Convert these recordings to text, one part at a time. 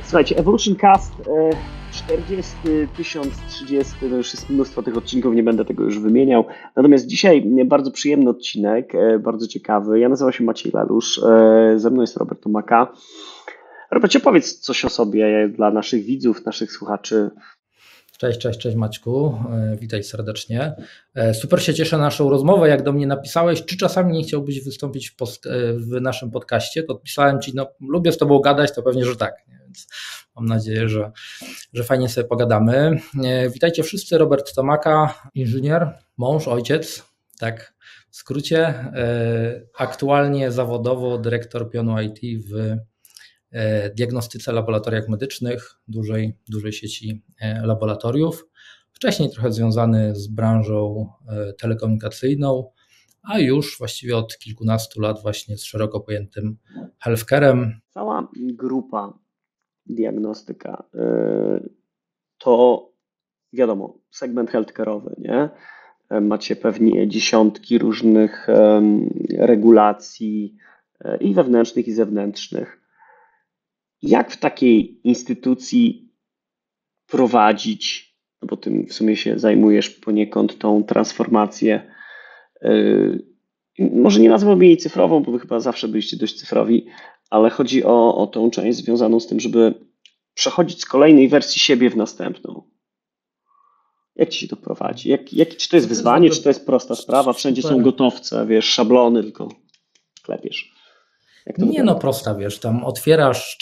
Słuchajcie, Evolution Cast 40, 1030, no już jest mnóstwo tych odcinków, nie będę tego już wymieniał. Natomiast dzisiaj bardzo przyjemny odcinek, bardzo ciekawy. Ja nazywam się Maciej Lelusz, ze mną jest Robert Tomaka. Robercie, powiedz coś o sobie dla naszych widzów, naszych słuchaczy. Cześć Maćku, witaj serdecznie. Super się cieszę na naszą rozmowę, jak do mnie napisałeś, czy czasami nie chciałbyś wystąpić w naszym podcaście, to odpisałem Ci, lubię z Tobą gadać, to pewnie, że tak, więc mam nadzieję, że fajnie sobie pogadamy. Witajcie wszyscy, Robert Tomaka, inżynier, mąż, ojciec, tak w skrócie, aktualnie zawodowo dyrektor pionu IT w diagnostyce, laboratoriach medycznych, dużej sieci laboratoriów. Wcześniej trochę związany z branżą telekomunikacyjną, a już właściwie od kilkunastu lat właśnie z szeroko pojętym healthcare'em. Cała grupa diagnostyka to wiadomo, segment healthcare'owy, nie? Macie pewnie dziesiątki różnych regulacji i wewnętrznych, i zewnętrznych. Jak w takiej instytucji prowadzić, no bo tym w sumie się zajmujesz poniekąd tą transformację, może nie nazwałbym jej cyfrową, bo wy chyba zawsze byliście dość cyfrowi, ale chodzi o tą część związaną z tym, żeby przechodzić z kolejnej wersji siebie w następną. Jak ci się to prowadzi? Czy to jest wyzwanie, czy to jest prosta sprawa? Wszędzie są gotowce, wiesz, szablony, tylko klepiesz. Nie, prosta, wiesz, tam otwierasz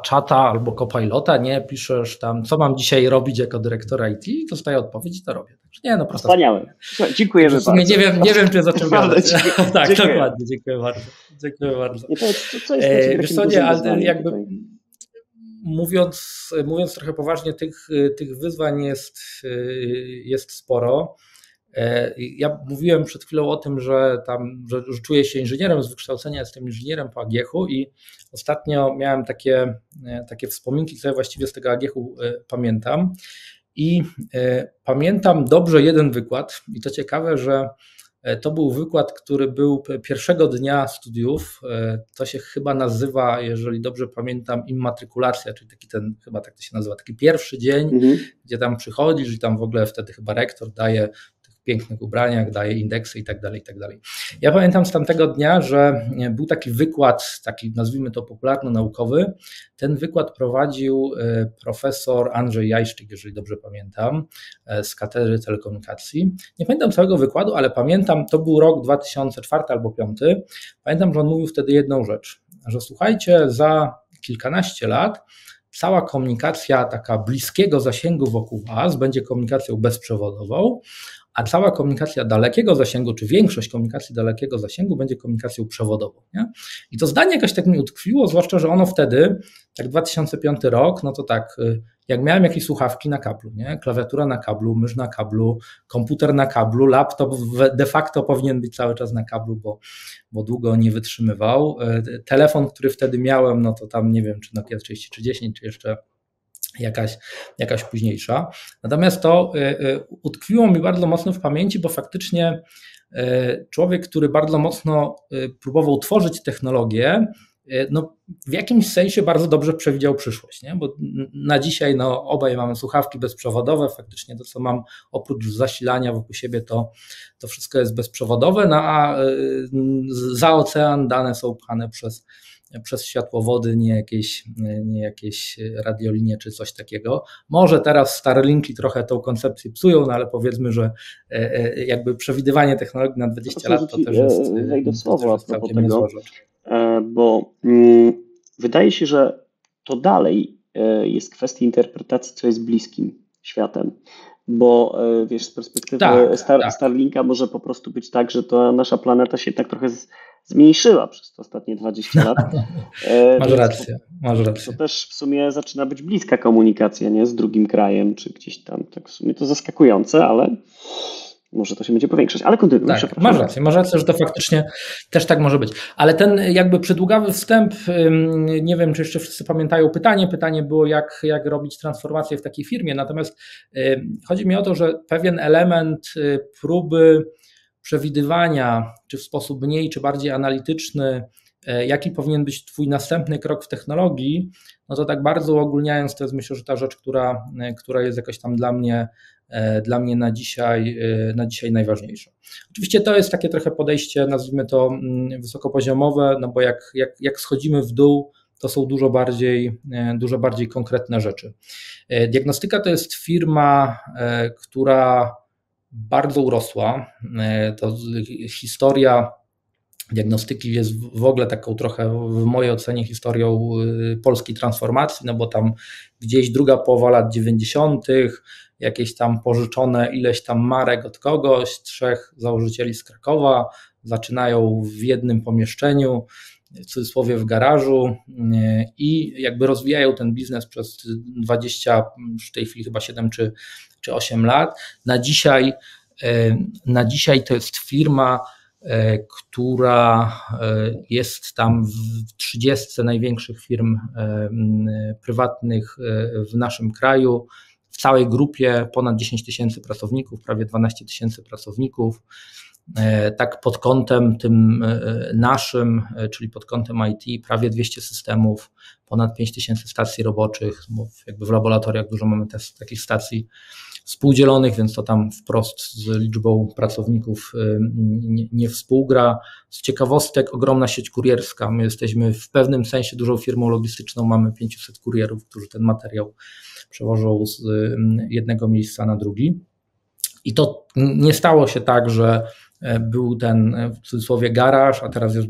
czata albo Copilota, nie, piszesz tam, co mam dzisiaj robić jako dyrektor IT i dostaję odpowiedź i to robię. Także prosta. Wspaniałe. Dziękujemy bardzo. Nie wiem, czy zacząć. Tak, dziękuję. Dokładnie, dziękuję bardzo. Nie, co jest wiesz co, ale jakby mówiąc trochę poważnie, tych wyzwań jest sporo. Ja mówiłem przed chwilą o tym, że czuję się inżynierem z wykształcenia, jestem inżynierem po AGH-u i ostatnio miałem takie wspominki, co ja właściwie z tego AGH-u pamiętam. I pamiętam dobrze jeden wykład i to ciekawe, że to był wykład, który był pierwszego dnia studiów. To się chyba nazywa, jeżeli dobrze pamiętam, immatrykulacja, czyli chyba tak to się nazywa, taki pierwszy dzień, gdzie tam przychodzisz i tam w ogóle wtedy chyba rektor daje w pięknych ubraniach, daje indeksy i tak dalej. Ja pamiętam z tamtego dnia, że był taki wykład, taki nazwijmy to popularno-naukowy. Ten wykład prowadził profesor Andrzej Jajszczyk, jeżeli dobrze pamiętam, z Katedry Telekomunikacji. Nie pamiętam całego wykładu, ale pamiętam, to był rok 2004 albo 2005. Pamiętam, że on mówił wtedy jedną rzecz, że słuchajcie, za kilkanaście lat cała komunikacja taka bliskiego zasięgu wokół Was będzie komunikacją bezprzewodową, a cała komunikacja dalekiego zasięgu, czy większość komunikacji dalekiego zasięgu będzie komunikacją przewodową. Nie? I to zdanie jakoś tak mi utkwiło, zwłaszcza, że ono wtedy, tak 2005 rok, no to tak, jak miałem jakieś słuchawki na kablu, nie? Klawiatura na kablu, mysz na kablu, komputer na kablu, laptop de facto powinien być cały czas na kablu, bo długo nie wytrzymywał. Telefon, który wtedy miałem, no to tam nie wiem, czy Nokia 3310, czy jeszcze jakaś późniejsza. Natomiast to utkwiło mi bardzo mocno w pamięci, bo faktycznie człowiek, który bardzo mocno próbował tworzyć technologię, w jakimś sensie bardzo dobrze przewidział przyszłość, nie? Bo na dzisiaj obaj mamy słuchawki bezprzewodowe, faktycznie to, co mam oprócz zasilania wokół siebie, to wszystko jest bezprzewodowe, a za ocean dane są pchane przez światłowody, nie jakieś radiolinie czy coś takiego. Może teraz Starlinki trochę tą koncepcję psują, ale powiedzmy, że jakby przewidywanie technologii na 20 lat to też jest, wejdę w słowo a propos całkiem niezła rzecz. Bo wydaje się, że to dalej jest kwestia interpretacji, co jest bliskim światem. Bo wiesz, z perspektywy Starlinka może po prostu być tak, że to nasza planeta się tak trochę zmniejszyła przez te ostatnie 20 lat. Masz rację. To też w sumie zaczyna być bliska komunikacja, nie, z drugim krajem, czy gdzieś tam. Tak w sumie to zaskakujące, ale może to się będzie powiększać. Ale kontynuuj. Tak, masz rację, że to faktycznie też tak może być. Ale ten jakby przydługawy wstęp, nie wiem, czy jeszcze wszyscy pamiętają pytanie było, jak robić transformację w takiej firmie, natomiast chodzi mi o to, że pewien element próby przewidywania, czy w sposób mniej, czy bardziej analityczny, jaki powinien być Twój następny krok w technologii, no to tak bardzo uogólniając, to jest myślę, że ta rzecz, która jest jakoś tam dla mnie na dzisiaj najważniejsza. Oczywiście to jest takie trochę podejście, nazwijmy to wysokopoziomowe, no bo jak schodzimy w dół, to są dużo bardziej konkretne rzeczy. Diagnostyka to jest firma, która bardzo urosła. To historia diagnostyki jest w ogóle taką trochę, w mojej ocenie, historią polskiej transformacji, no bo tam gdzieś druga połowa lat 90., jakieś tam pożyczone ileś tam marek od kogoś, 3 założycieli z Krakowa zaczynają w jednym pomieszczeniu, w cudzysłowie w garażu, i jakby rozwijają ten biznes przez 20, w tej chwili chyba 7 czy 8 lat. Na dzisiaj to jest firma, która jest tam w 30 największych firm prywatnych w naszym kraju. W całej grupie ponad 10 tysięcy pracowników, prawie 12 tysięcy pracowników. Tak pod kątem tym naszym, czyli pod kątem IT, prawie 200 systemów, ponad 5 tysięcy stacji roboczych, bo jakby w laboratoriach dużo mamy też takich stacji współdzielonych, więc to tam wprost z liczbą pracowników nie współgra. Z ciekawostek ogromna sieć kurierska. My jesteśmy w pewnym sensie dużą firmą logistyczną, mamy 500 kurierów, którzy ten materiał przewożą z jednego miejsca na drugi. I to nie stało się tak, że był ten w cudzysłowie garaż, a teraz jest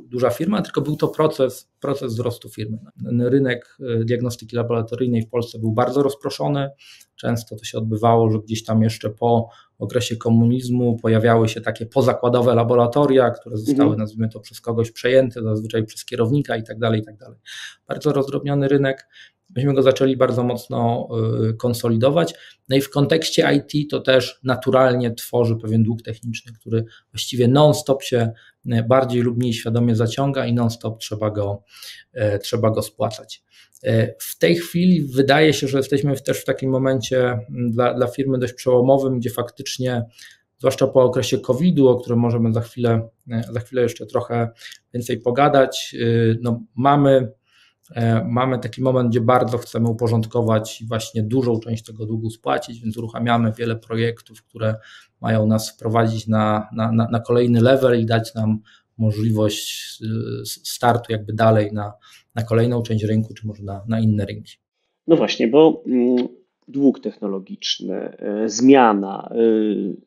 duża firma, tylko był to proces wzrostu firmy. Rynek diagnostyki laboratoryjnej w Polsce był bardzo rozproszony. Często to się odbywało, że gdzieś tam jeszcze po okresie komunizmu pojawiały się takie pozakładowe laboratoria, które zostały, nazwijmy to, przez kogoś przejęte, zazwyczaj przez kierownika i tak dalej. Bardzo rozdrobniony rynek. Myśmy go zaczęli bardzo mocno konsolidować. No i w kontekście IT to też naturalnie tworzy pewien dług techniczny, który właściwie non-stop się bardziej lub mniej świadomie zaciąga i non-stop trzeba go spłacać. W tej chwili wydaje się, że jesteśmy też w takim momencie dla firmy dość przełomowym, gdzie faktycznie, zwłaszcza po okresie COVID-u, o którym możemy za chwilę jeszcze trochę więcej pogadać, no mamy taki moment, gdzie bardzo chcemy uporządkować i właśnie dużą część tego długu spłacić, więc uruchamiamy wiele projektów, które mają nas wprowadzić na kolejny level i dać nam możliwość startu jakby dalej na kolejną część rynku, czy może na inne rynki. No właśnie, bo dług technologiczny, zmiana,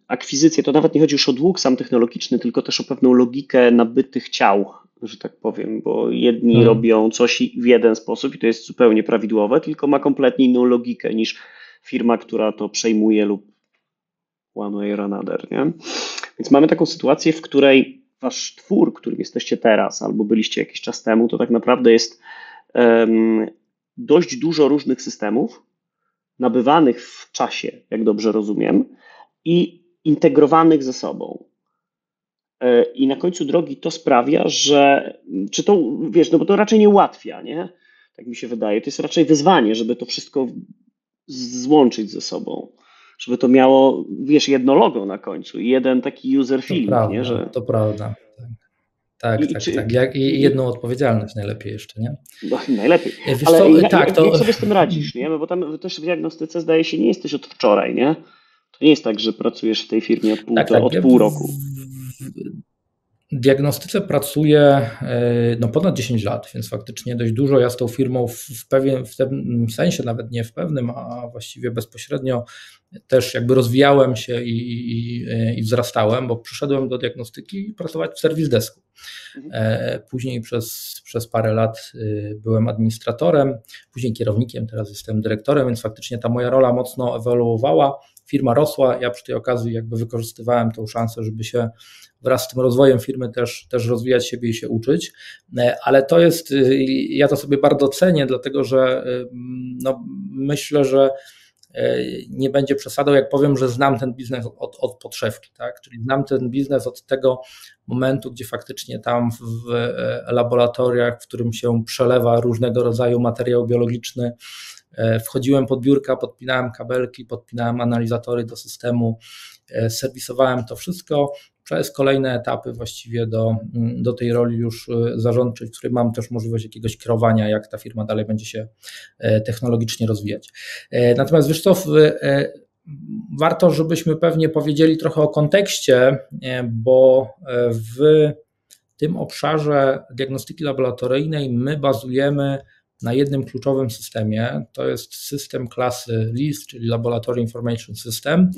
akwizycje, to nawet nie chodzi już o dług sam technologiczny, tylko też o pewną logikę nabytych ciał, że tak powiem, bo jedni robią coś w jeden sposób i to jest zupełnie prawidłowe, tylko ma kompletnie inną logikę niż firma, która to przejmuje lub one way or another, nie? Więc mamy taką sytuację, w której wasz twór, którym jesteście teraz albo byliście jakiś czas temu, to tak naprawdę jest dość dużo różnych systemów nabywanych w czasie, jak dobrze rozumiem, i integrowanych ze sobą. I na końcu drogi to sprawia, że czy to, wiesz, no bo to raczej nie ułatwia, nie? Tak mi się wydaje. To jest raczej wyzwanie, żeby to wszystko złączyć ze sobą. Żeby to miało, wiesz, jedno logo na końcu i jeden taki user feeling, prawda, nie? Że... To prawda. Tak. I jedną odpowiedzialność najlepiej jeszcze, nie? No, najlepiej. Wiesz ale co, jak sobie z tym radzisz, nie? Bo tam też w diagnostyce, zdaje się, nie jesteś od wczoraj, nie? To nie jest tak, że pracujesz w tej firmie od pół roku. W diagnostyce pracuję ponad 10 lat, więc faktycznie dość dużo. Ja z tą firmą w pewnym sensie, nawet nie w pewnym, a właściwie bezpośrednio też jakby rozwijałem się i wzrastałem, bo przyszedłem do diagnostyki pracować w serwis desku. Później przez parę lat byłem administratorem, później kierownikiem, teraz jestem dyrektorem, więc faktycznie ta moja rola mocno ewoluowała. Firma rosła, ja przy tej okazji jakby wykorzystywałem tą szansę, żeby się wraz z tym rozwojem firmy też rozwijać siebie i się uczyć, ale to jest, ja to sobie bardzo cenię, dlatego że myślę, że nie będzie przesadą, jak powiem, że znam ten biznes od podszewki, tak? Czyli znam ten biznes od tego momentu, gdzie faktycznie tam w laboratoriach, w którym się przelewa różnego rodzaju materiał biologiczny, wchodziłem pod biurka, podpinałem kabelki, podpinałem analizatory do systemu, serwisowałem to wszystko. przez kolejne etapy właściwie do tej roli już zarządczej, w której mam też możliwość jakiegoś kierowania, jak ta firma dalej będzie się technologicznie rozwijać. Natomiast wiesz co, warto, żebyśmy pewnie powiedzieli trochę o kontekście, bo w tym obszarze diagnostyki laboratoryjnej my bazujemy na jednym kluczowym systemie, to jest system klasy LIS, czyli Laboratory Information System.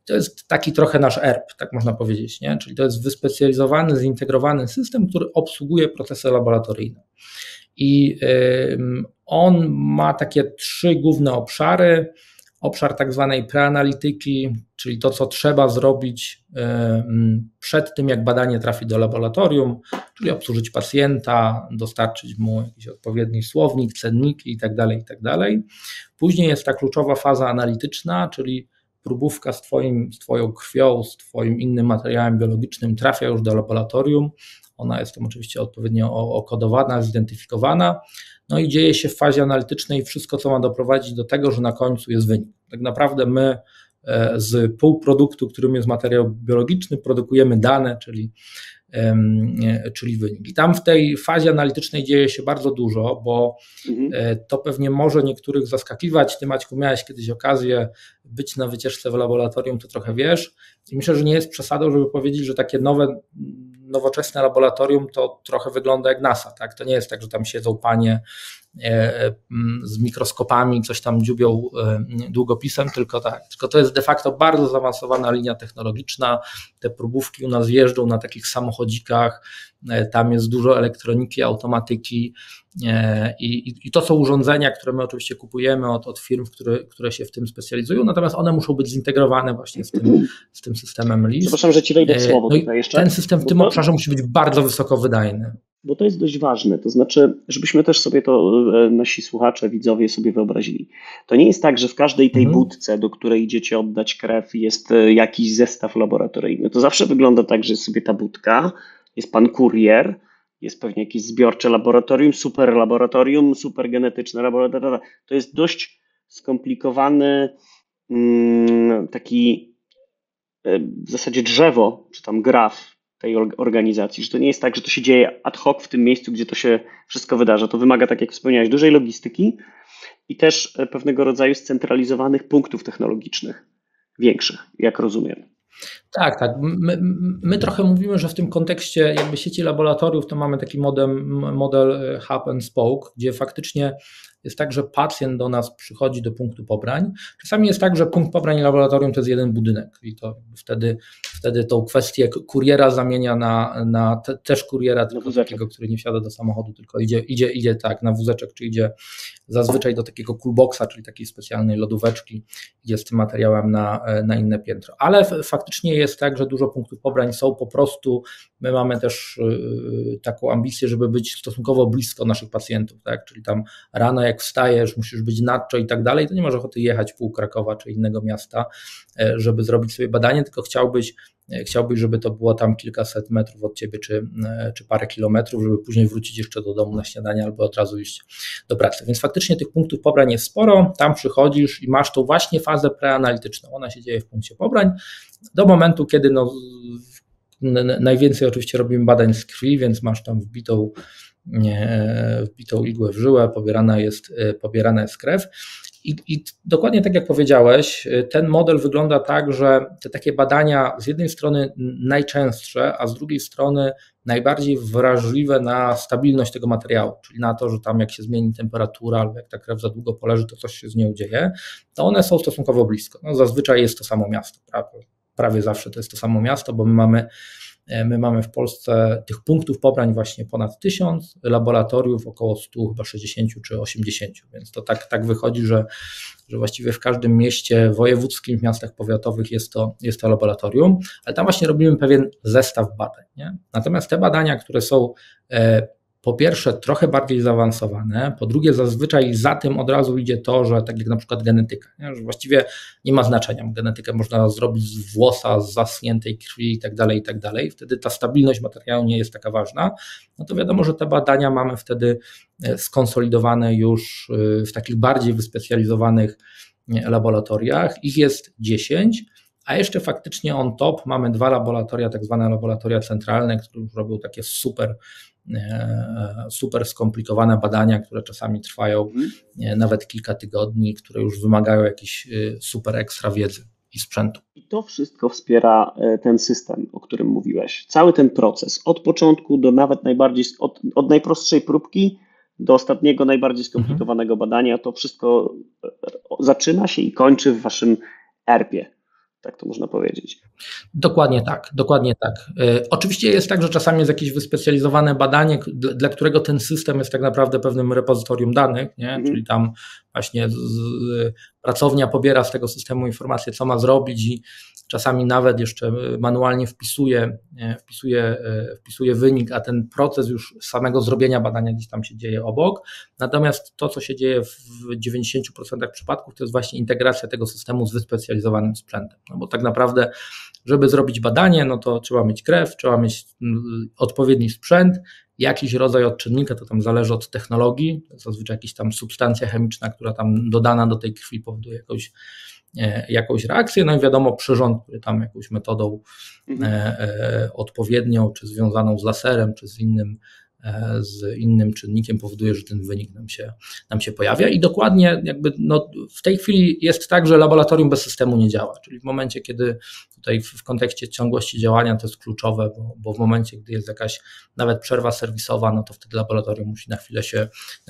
To jest taki trochę nasz ERP, tak można powiedzieć, nie? Czyli to jest wyspecjalizowany, zintegrowany system, który obsługuje procesy laboratoryjne. I on ma takie 3 główne obszary. Obszar tak zwanej preanalityki, czyli to, co trzeba zrobić przed tym, jak badanie trafi do laboratorium, czyli obsłużyć pacjenta, dostarczyć mu jakiś odpowiedni słownik, cenniki itd. Później jest ta kluczowa faza analityczna, czyli próbówka z Twoją krwią, z Twoim innym materiałem biologicznym trafia już do laboratorium. Ona jest tam oczywiście odpowiednio okodowana, zidentyfikowana. No i dzieje się w fazie analitycznej wszystko, co ma doprowadzić do tego, że na końcu jest wynik. Tak naprawdę my z półproduktu, którym jest materiał biologiczny, produkujemy dane, czyli wynik. I tam w tej fazie analitycznej dzieje się bardzo dużo, bo to pewnie może niektórych zaskakiwać. Ty, Maćku, miałeś kiedyś okazję być na wycieczce w laboratorium, to trochę wiesz. I myślę, że nie jest przesadą, żeby powiedzieć, że takie nowoczesne laboratorium to trochę wygląda jak NASA. Tak? To nie jest tak, że tam siedzą panie z mikroskopami, coś tam dziubią długopisem, tylko to jest de facto bardzo zaawansowana linia technologiczna. Te próbówki u nas jeżdżą na takich samochodzikach, tam jest dużo elektroniki, automatyki i to są urządzenia, które my oczywiście kupujemy od firm, które się w tym specjalizują, natomiast one muszą być zintegrowane właśnie z tym systemem LIS. Przepraszam, że Ci wejdę w słowo tutaj jeszcze. Ten system w tym obszarze musi być bardzo wysoko wydajny. Bo to jest dość ważne, to znaczy, żebyśmy też sobie to, nasi słuchacze, widzowie sobie wyobrazili. To nie jest tak, że w każdej tej budce, do której idziecie oddać krew, jest jakiś zestaw laboratoryjny. To zawsze wygląda tak, że jest sobie ta budka, jest pan kurier, jest pewnie jakieś zbiorcze laboratorium, super genetyczne laboratorium. To jest dość skomplikowany taki w zasadzie drzewo, czy tam graf tej organizacji, że to nie jest tak, że to się dzieje ad hoc w tym miejscu, gdzie to się wszystko wydarza. To wymaga, tak jak wspomniałeś, dużej logistyki i też pewnego rodzaju scentralizowanych punktów technologicznych, większych, jak rozumiem. Tak. My trochę mówimy, że w tym kontekście jakby sieci laboratoriów to mamy taki model hub and spoke, gdzie faktycznie jest tak, że pacjent do nas przychodzi do punktu pobrań. Czasami jest tak, że punkt pobrań i laboratorium to jest jeden budynek i to wtedy tą kwestię kuriera zamienia na też kuriera, tylko takiego, który nie wsiada do samochodu, tylko idzie tak na wózeczek, czy idzie zazwyczaj do takiego coolboxa, czyli takiej specjalnej lodóweczki, idzie z tym materiałem na inne piętro. Ale faktycznie jest tak, że dużo punktów pobrań są po prostu, my mamy też taką ambicję, żeby być stosunkowo blisko naszych pacjentów, tak? Czyli tam rano jak wstajesz, musisz być nadczo i tak dalej, to nie masz ochoty jechać pół Krakowa czy innego miasta, żeby zrobić sobie badanie, tylko chciałbyś, żeby to było tam kilkaset metrów od ciebie, czy parę kilometrów, żeby później wrócić jeszcze do domu na śniadanie albo od razu iść do pracy. Więc faktycznie tych punktów pobrań jest sporo, tam przychodzisz i masz tą właśnie fazę preanalityczną. Ona się dzieje w punkcie pobrań do momentu, kiedy najwięcej oczywiście robimy badań z krwi, więc masz tam wbitą igłę w żyłę, pobierana jest krew. I dokładnie tak jak powiedziałeś, ten model wygląda tak, że te takie badania z jednej strony najczęstsze, a z drugiej strony najbardziej wrażliwe na stabilność tego materiału, czyli na to, że tam jak się zmieni temperatura albo jak ta krew za długo poleży, to coś się z nią dzieje, to one są stosunkowo blisko. No, zazwyczaj jest to samo miasto, prawie zawsze to jest to samo miasto, bo my mamy w Polsce tych punktów pobrań właśnie ponad 1000, laboratoriów około 100, chyba 60 czy 80, więc to tak wychodzi, że właściwie w każdym mieście wojewódzkim, w miastach powiatowych jest to laboratorium, ale tam właśnie robimy pewien zestaw badań. Nie? Natomiast te badania, które są po pierwsze trochę bardziej zaawansowane, po drugie zazwyczaj za tym od razu idzie to, że tak jak na przykład genetyka, nie? Że właściwie nie ma znaczenia, genetykę można zrobić z włosa, z zasniętej krwi i tak dalej, wtedy ta stabilność materiału nie jest taka ważna, no to wiadomo, że te badania mamy wtedy skonsolidowane już w takich bardziej wyspecjalizowanych laboratoriach, ich jest 10, a jeszcze faktycznie on top mamy 2 laboratoria, tak zwane laboratoria centralne, które już robią takie super skomplikowane badania, które czasami trwają nawet kilka tygodni, które już wymagają jakiejś super ekstra wiedzy i sprzętu. I to wszystko wspiera ten system, o którym mówiłeś. Cały ten proces, od początku do nawet od najprostszej próbki do ostatniego, najbardziej skomplikowanego badania, to wszystko zaczyna się i kończy w waszym ERP-ie. Tak to można powiedzieć. Dokładnie tak. Oczywiście jest tak, że czasami jest jakieś wyspecjalizowane badanie, dla którego ten system jest tak naprawdę pewnym repozytorium danych, nie? Czyli tam właśnie pracownia pobiera z tego systemu informacje, co ma zrobić i czasami nawet jeszcze manualnie wpisuje wynik, a ten proces już samego zrobienia badania gdzieś tam się dzieje obok. Natomiast to, co się dzieje w 90% przypadków, to jest właśnie integracja tego systemu z wyspecjalizowanym sprzętem. No bo tak naprawdę, żeby zrobić badanie, no to trzeba mieć krew, trzeba mieć odpowiedni sprzęt, jakiś rodzaj odczynnika, to tam zależy od technologii, zazwyczaj jakaś tam substancja chemiczna, która tam dodana do tej krwi powoduje jakąś reakcję, no i wiadomo przyrząd, który tam jakąś metodą odpowiednią, czy związaną z laserem, czy z innym czynnikiem powoduje, że ten wynik nam się pojawia i dokładnie jakby w tej chwili jest tak, że laboratorium bez systemu nie działa, czyli w momencie, kiedy tutaj w kontekście ciągłości działania to jest kluczowe, bo w momencie, gdy jest jakaś nawet przerwa serwisowa, no to wtedy laboratorium musi na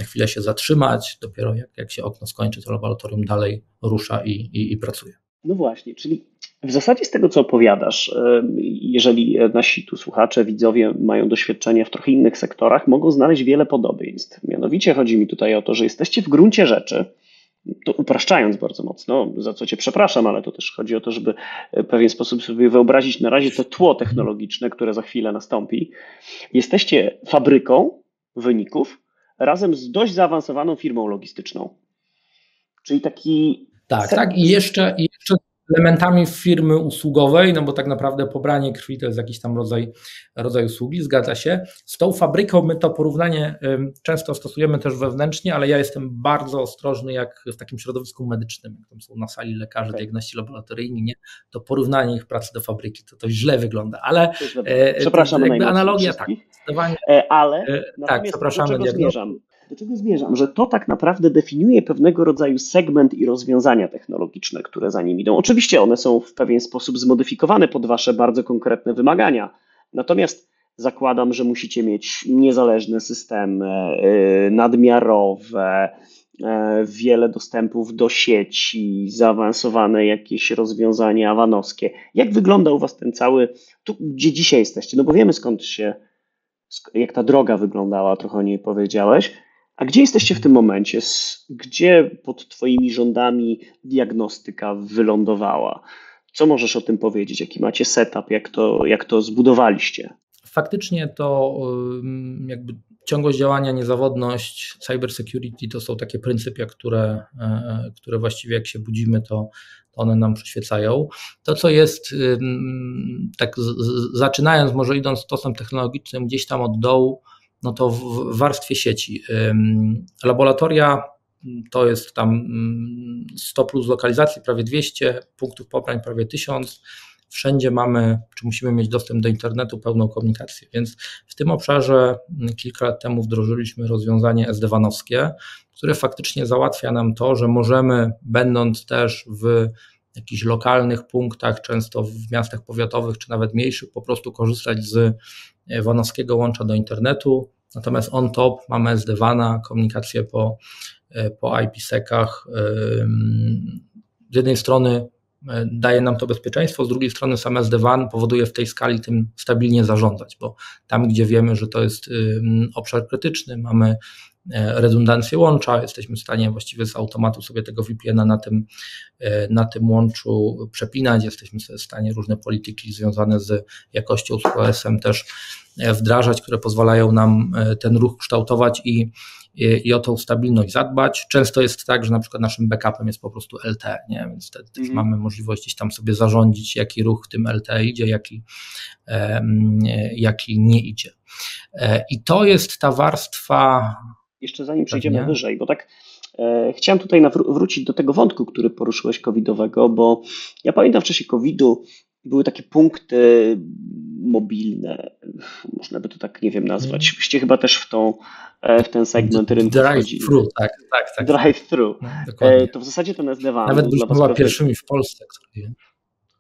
chwilę się zatrzymać, dopiero jak się okno skończy, to laboratorium dalej rusza i pracuje. No właśnie, czyli w zasadzie z tego, co opowiadasz, jeżeli nasi tu słuchacze, widzowie mają doświadczenie w trochę innych sektorach, mogą znaleźć wiele podobieństw. Mianowicie chodzi mi tutaj o to, że jesteście w gruncie rzeczy, to upraszczając bardzo mocno, za co cię przepraszam, ale to też chodzi o to, żeby w pewien sposób sobie wyobrazić na razie to tło technologiczne, które za chwilę nastąpi. Jesteście fabryką wyników razem z dość zaawansowaną firmą logistyczną. Czyli taki... Tak. I jeszcze elementami firmy usługowej, no bo tak naprawdę pobranie krwi to jest jakiś tam rodzaj usługi, zgadza się. Z tą fabryką my to porównanie często stosujemy też wewnętrznie, ale ja jestem bardzo ostrożny jak w takim środowisku medycznym, jak tam są na sali lekarze, diagności laboratoryjni, nie, to porównanie ich pracy do fabryki to źle wygląda, ale przepraszam, jakby analogia tak. Ale przepraszamy. Do czego zmierzam? Że to tak naprawdę definiuje pewnego rodzaju segment i rozwiązania technologiczne, które za nim idą. Oczywiście one są w pewien sposób zmodyfikowane pod wasze bardzo konkretne wymagania. Natomiast zakładam, że musicie mieć niezależne systemy, nadmiarowe, wiele dostępów do sieci, zaawansowane jakieś rozwiązania awanowskie. Jak wygląda u was ten cały, tu gdzie dzisiaj jesteście? No bo wiemy jak ta droga wyglądała, trochę o niej powiedziałeś. A gdzie jesteście w tym momencie? Gdzie pod twoimi rządami diagnostyka wylądowała? Co możesz o tym powiedzieć? Jaki macie setup? Jak to zbudowaliście? Faktycznie to jakby ciągłość działania, niezawodność, cybersecurity to są takie pryncypia, które właściwie jak się budzimy, to one nam przyświecają. To, co jest, tak zaczynając, może idąc stosem technologicznym gdzieś tam od dołu, no to w warstwie sieci. Laboratoria to jest tam 100 plus lokalizacji, prawie 200, punktów pobrań prawie 1000. Wszędzie musimy mieć dostęp do internetu, pełną komunikację, więc w tym obszarze kilka lat temu wdrożyliśmy rozwiązanie SD-WAN-owskie, które faktycznie załatwia nam to, że możemy, będąc też w jakichś lokalnych punktach, często w miastach powiatowych czy nawet mniejszych, po prostu korzystać z WAN-owskiego łącza do internetu, natomiast on top mamy SD-WAN-a, komunikację po IPsec-ach. Z jednej strony daje nam to bezpieczeństwo, z drugiej strony sam SD-WAN powoduje w tej skali tym stabilnie zarządzać, bo tam, gdzie wiemy, że to jest obszar krytyczny, mamy redundancję łącza, jesteśmy w stanie właściwie z automatu sobie tego VPN-a na tym łączu przepinać, jesteśmy w stanie różne polityki związane z jakością, z OS-em też wdrażać, które pozwalają nam ten ruch kształtować i o tą stabilność zadbać. Często jest tak, że na przykład naszym backupem jest po prostu LTE, nie? Więc wtedy też mamy możliwość gdzieś tam sobie zarządzić, jaki ruch w tym LTE idzie, jaki nie idzie. I to jest ta warstwa... Jeszcze zanim przejdziemy wyżej, bo tak Chciałem tutaj wrócić do tego wątku, który poruszyłeś covidowego, bo ja pamiętam w czasie covidu były takie punkty mobilne, można by to tak, nie wiem, nazwać. Wyście chyba też w ten segment rynku wchodzili. Drive-thru, tak. Drive-thru. No, dokładnie. To w zasadzie ten SD-WAN Nawet był dla byliśmy was chyba pierwszymi w Polsce, którzy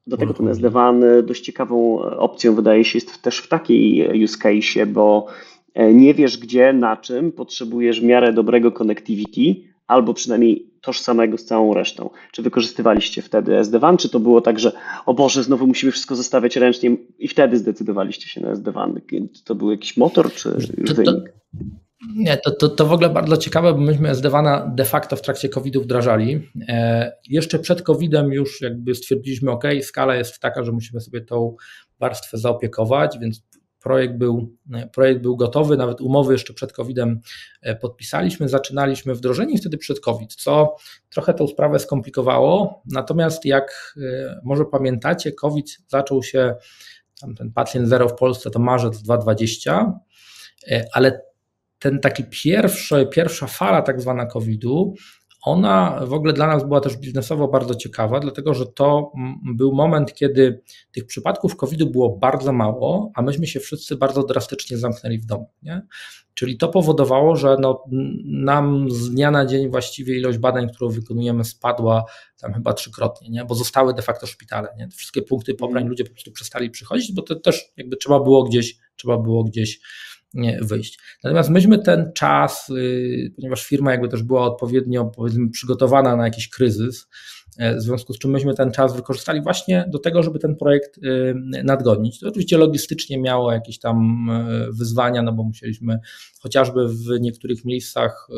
do tego ten SD-WAN dość ciekawą opcją wydaje się jest też w takiej use case, bo nie wiesz gdzie, na czym, potrzebujesz w miarę dobrego connectivity albo przynajmniej tożsamego z całą resztą. Czy wykorzystywaliście wtedy SD-WAN, czy to było tak, że o Boże, znowu musimy wszystko zostawiać ręcznie i wtedy zdecydowaliście się na SD-WAN? To był jakiś motor, czy już wynik? Nie, to w ogóle bardzo ciekawe, bo myśmy SD-WANa de facto w trakcie COVID-u wdrażali. Jeszcze przed COVID-em już jakby stwierdziliśmy, ok, skala jest taka, że musimy sobie tą warstwę zaopiekować, więc projekt był gotowy, nawet umowy jeszcze przed COVID-em podpisaliśmy, zaczynaliśmy wdrożenie wtedy przed COVID, co trochę tą sprawę skomplikowało. Natomiast jak może pamiętacie, COVID zaczął się, tam ten pacjent zero w Polsce to marzec 2020, ale ten taki pierwsza fala tak zwana COVID-u, ona w ogóle dla nas była też biznesowo bardzo ciekawa, dlatego że to był moment, kiedy tych przypadków COVID-u było bardzo mało, a myśmy się wszyscy bardzo drastycznie zamknęli w domu. Nie? Czyli to powodowało, że nam z dnia na dzień właściwie ilość badań, którą wykonujemy, spadła tam chyba 3-krotnie, nie? Bo zostały de facto szpitale. Nie? Wszystkie punkty pobrań ludzie po prostu przestali przychodzić, bo to też jakby trzeba było gdzieś wyjść. Natomiast myśmy ten czas, ponieważ firma jakby też była odpowiednio, powiedzmy, przygotowana na jakiś kryzys, w związku z czym myśmy ten czas wykorzystali właśnie do tego, żeby ten projekt nadgonić. To oczywiście logistycznie miało jakieś tam wyzwania, no bo musieliśmy chociażby w niektórych miejscach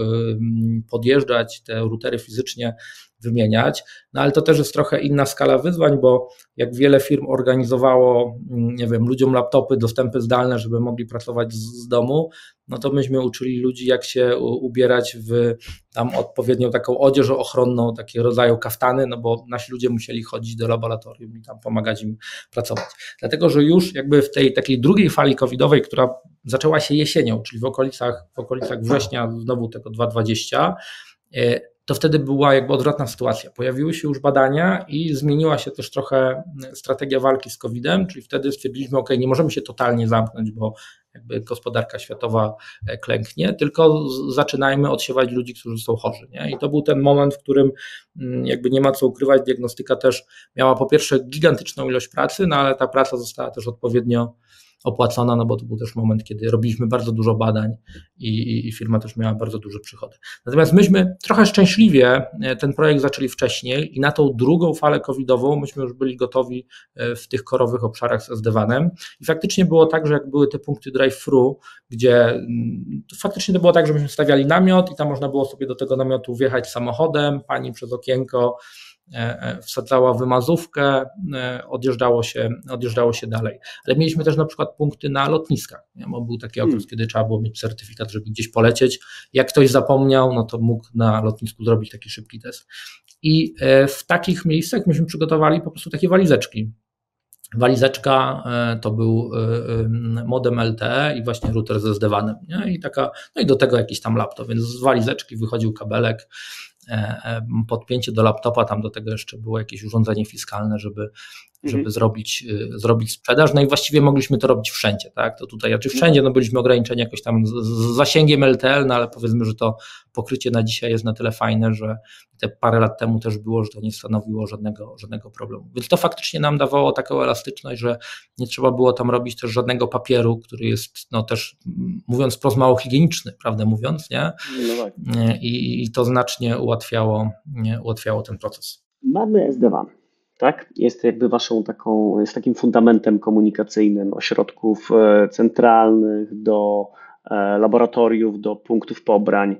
podjeżdżać, te routery fizycznie wymieniać, no ale to też jest trochę inna skala wyzwań, bo jak wiele firm organizowało, nie wiem, ludziom laptopy, dostępy zdalne, żeby mogli pracować z domu, no to myśmy uczyli ludzi, jak się ubierać w tam odpowiednią taką odzież ochronną, takiego rodzaju kaftany, no bo nasi ludzie musieli chodzić do laboratorium i tam pomagać im pracować. Dlatego, że już jakby w tej takiej drugiej fali covidowej, która zaczęła się jesienią, czyli w okolicach września znowu tego 2020, to wtedy była jakby odwrotna sytuacja. Pojawiły się już badania i zmieniła się też trochę strategia walki z COVID-em, czyli wtedy stwierdziliśmy, ok, nie możemy się totalnie zamknąć, bo jakby gospodarka światowa klęknie, tylko zaczynajmy odsiewać ludzi, którzy są chorzy. Nie? I to był ten moment, w którym jakby nie ma co ukrywać, diagnostyka też miała po pierwsze gigantyczną ilość pracy, no ale ta praca została też odpowiednio opłacona, no bo to był też moment, kiedy robiliśmy bardzo dużo badań i firma też miała bardzo duże przychody. Natomiast myśmy trochę szczęśliwie ten projekt zaczęli wcześniej i na tą drugą falę covidową myśmy już byli gotowi w tych korowych obszarach z SD-WAN-em i faktycznie było tak, że jak były te punkty drive-thru, gdzie faktycznie to było tak, że myśmy stawiali namiot i tam można było sobie do tego namiotu wjechać samochodem, pani przez okienko wsadzała wymazówkę, odjeżdżało się dalej. Ale mieliśmy też na przykład punkty na lotniskach, nie? Bo był taki okres, kiedy trzeba było mieć certyfikat, żeby gdzieś polecieć. Jak ktoś zapomniał, no to mógł na lotnisku zrobić taki szybki test. I w takich miejscach myśmy przygotowali po prostu takie walizeczki. Walizeczka to był modem LTE i właśnie router ze SD-WAN-em, nie? No i do tego jakiś tam laptop, więc z walizeczki wychodził kabelek, podpięcie do laptopa, tam do tego jeszcze było jakieś urządzenie fiskalne, żeby zrobić sprzedaż, no i właściwie mogliśmy to robić wszędzie, tak, to tutaj, wszędzie, no byliśmy ograniczeni jakoś tam z zasięgiem LTE, no ale powiedzmy, że to pokrycie na dzisiaj jest na tyle fajne, że te parę lat temu też było, że to nie stanowiło żadnego problemu, więc to faktycznie nam dawało taką elastyczność, że nie trzeba było tam robić też żadnego papieru, który jest, no też mówiąc wprost, mało higieniczny, prawdę mówiąc, nie? No tak. I to znacznie ułatwiało ten proces. Mamy SD-WAN. Tak? Jest jakby jest takim fundamentem komunikacyjnym ośrodków centralnych do laboratoriów, do punktów pobrań.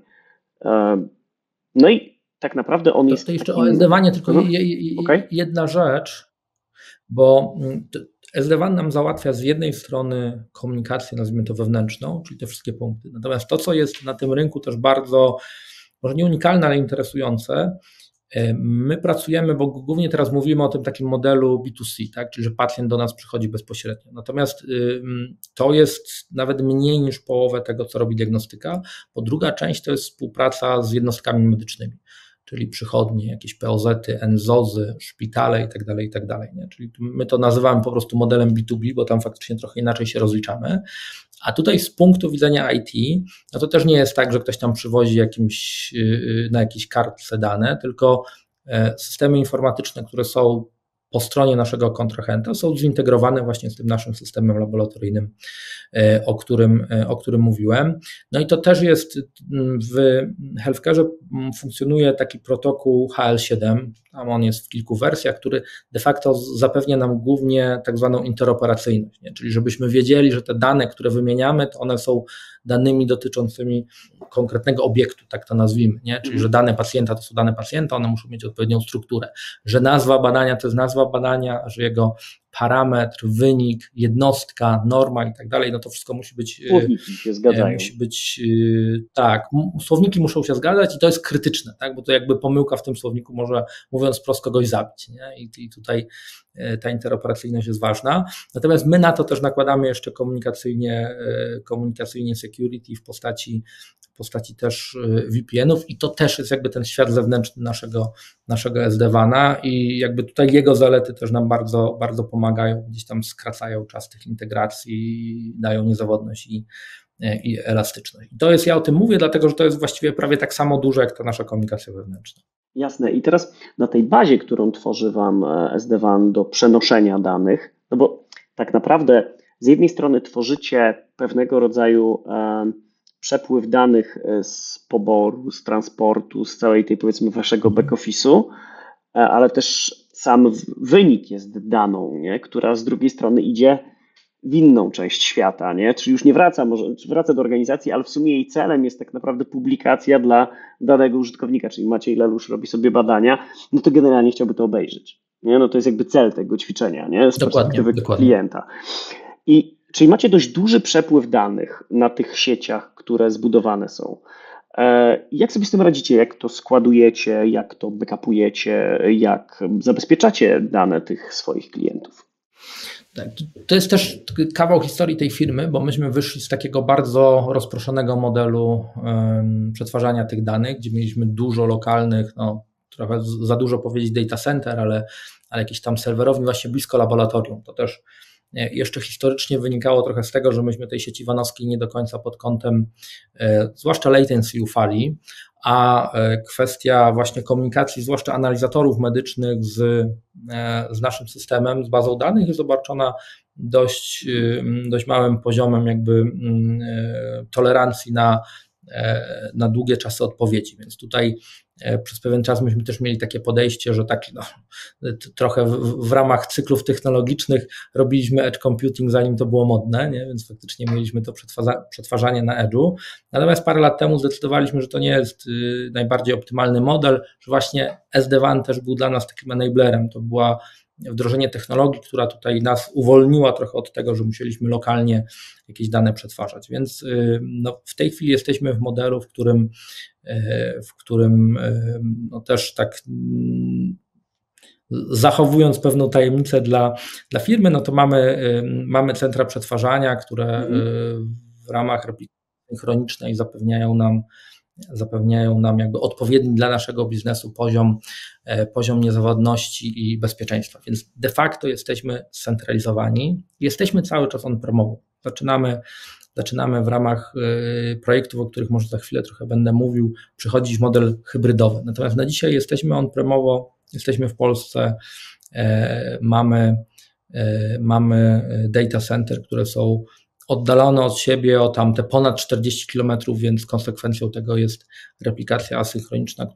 No i tak naprawdę on jest. To jeszcze o SD-WANie tylko jedna rzecz, bo SD-WAN nam załatwia z jednej strony komunikację, nazwijmy to wewnętrzną, czyli te wszystkie punkty. Natomiast to, co jest na tym rynku też bardzo, może nie unikalne, ale interesujące, My pracujemy, bo głównie teraz mówimy o tym takim modelu B2C, tak? Czyli że pacjent do nas przychodzi bezpośrednio. Natomiast to jest nawet mniej niż połowę tego, co robi diagnostyka, bo druga część to jest współpraca z jednostkami medycznymi, czyli przychodnie, jakieś POZ-y, NZOZ-y, szpitale itd., itd. Nie? Czyli my to nazywamy po prostu modelem B2B, bo tam faktycznie trochę inaczej się rozliczamy. A tutaj z punktu widzenia IT, no to też nie jest tak, że ktoś tam przywozi na jakiejś kartce dane, tylko systemy informatyczne, które są po stronie naszego kontrahenta, są zintegrowane właśnie z tym naszym systemem laboratoryjnym, o którym mówiłem. No i to też jest w healthcare funkcjonuje taki protokół HL7, tam on jest w kilku wersjach, który de facto zapewnia nam głównie tak zwaną interoperacyjność, nie? Czyli żebyśmy wiedzieli, że te dane, które wymieniamy, to one są danymi dotyczącymi konkretnego obiektu, tak to nazwijmy, nie? Czyli że dane pacjenta to są dane pacjenta, one muszą mieć odpowiednią strukturę, że nazwa badania to jest nazwa badania, że jego parametr, wynik, jednostka, norma i tak dalej, no to wszystko musi być. Słowniki się zgadzają. Musi być, tak, słowniki muszą się zgadzać i to jest krytyczne, tak, bo to jakby pomyłka w tym słowniku może, mówiąc wprost, kogoś zabić, nie? I tutaj ta interoperacyjność jest ważna. Natomiast my na to też nakładamy jeszcze komunikacyjnie security w postaci też VPN-ów i to też jest jakby ten świat zewnętrzny naszego SD-WAN-a i jakby tutaj jego zalety też nam bardzo, bardzo pomagają, gdzieś tam skracają czas tych integracji, dają niezawodność i elastyczność. I to jest, ja o tym mówię, dlatego że to jest właściwie prawie tak samo duże jak ta nasza komunikacja wewnętrzna. Jasne. I teraz na tej bazie, którą tworzy Wam SD-WAN do przenoszenia danych, no bo tak naprawdę z jednej strony tworzycie pewnego rodzaju przepływ danych z poboru, z transportu, z całej tej, powiedzmy, waszego back-office'u, ale też sam wynik jest daną, nie? Która z drugiej strony idzie w inną część świata, nie? Czyli już nie wraca, może wraca do organizacji, ale w sumie jej celem jest tak naprawdę publikacja dla danego użytkownika, czyli Maciej Lelusz robi sobie badania, no to generalnie chciałby to obejrzeć, nie? No to jest jakby cel tego ćwiczenia, nie? Z perspektywy klienta. Czyli macie dość duży przepływ danych na tych sieciach, które zbudowane są. Jak sobie z tym radzicie? Jak to składujecie? Jak to backupujecie? Jak zabezpieczacie dane tych swoich klientów? Tak, to jest też kawał historii tej firmy, bo myśmy wyszli z takiego bardzo rozproszonego modelu przetwarzania tych danych, gdzie mieliśmy dużo lokalnych, no trochę za dużo powiedzieć data center, ale jakieś tam serwerowni właśnie blisko laboratorium. To też jeszcze historycznie wynikało trochę z tego, że myśmy tej sieci wanowskiej nie do końca pod kątem zwłaszcza latency ufali, a kwestia właśnie komunikacji, zwłaszcza analizatorów medycznych z naszym systemem, z bazą danych jest obarczona dość małym poziomem jakby tolerancji na długie czasy odpowiedzi, więc tutaj przez pewien czas myśmy też mieli takie podejście, że tak trochę w ramach cyklów technologicznych robiliśmy edge computing, zanim to było modne, nie? Więc faktycznie mieliśmy to przetwarzanie na edge'u. Natomiast parę lat temu zdecydowaliśmy, że to nie jest najbardziej optymalny model, że właśnie SD-WAN też był dla nas takim enablerem. To była wdrożenie technologii, która tutaj nas uwolniła trochę od tego, że musieliśmy lokalnie jakieś dane przetwarzać. Więc no, w tej chwili jesteśmy w modelu, w którym no, też tak zachowując pewną tajemnicę dla firmy, no to mamy centra przetwarzania, które w ramach replikacji synchronicznej zapewniają nam jakby odpowiedni dla naszego biznesu poziom niezawodności i bezpieczeństwa. Więc de facto jesteśmy scentralizowani, jesteśmy cały czas on-premowo. Zaczynamy w ramach projektów, o których może za chwilę trochę będę mówił, przychodzić model hybrydowy. Natomiast na dzisiaj jesteśmy on-premowo, jesteśmy w Polsce, mamy data center, które są oddalone od siebie o tam te ponad 40 km, więc konsekwencją tego jest replikacja asynchroniczna,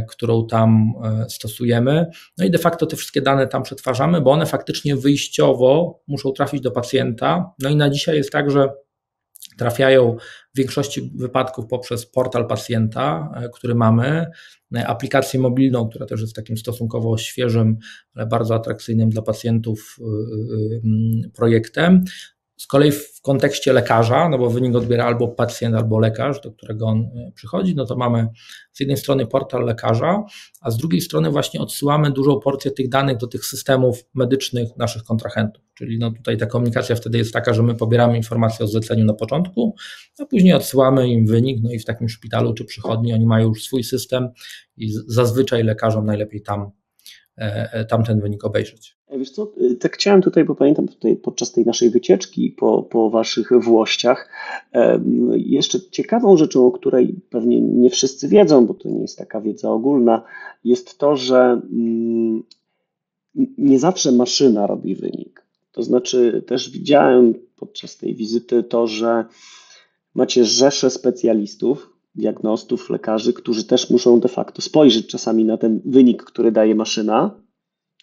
którą tam stosujemy. No i de facto te wszystkie dane tam przetwarzamy, bo one faktycznie wyjściowo muszą trafić do pacjenta. No i na dzisiaj jest tak, że trafiają w większości wypadków poprzez portal pacjenta, który mamy, aplikację mobilną, która też jest takim stosunkowo świeżym, ale bardzo atrakcyjnym dla pacjentów projektem. Z kolei w kontekście lekarza, no bo wynik odbiera albo pacjent, albo lekarz, do którego on przychodzi, no to mamy z jednej strony portal lekarza, a z drugiej strony właśnie odsyłamy dużą porcję tych danych do tych systemów medycznych naszych kontrahentów. Czyli no tutaj ta komunikacja wtedy jest taka, że my pobieramy informacje o zleceniu na początku, a później odsyłamy im wynik, no i w takim szpitalu czy przychodni oni mają już swój system i zazwyczaj lekarzom najlepiej tam ten wynik obejrzeć. Wiesz co, tak chciałem tutaj, bo pamiętam tutaj podczas tej naszej wycieczki po waszych Włościach, jeszcze ciekawą rzeczą, o której pewnie nie wszyscy wiedzą, bo to nie jest taka wiedza ogólna, jest to, że nie zawsze maszyna robi wynik. To znaczy też widziałem podczas tej wizyty to, że macie rzeszę specjalistów, diagnostów, lekarzy, którzy też muszą de facto spojrzeć czasami na ten wynik, który daje maszyna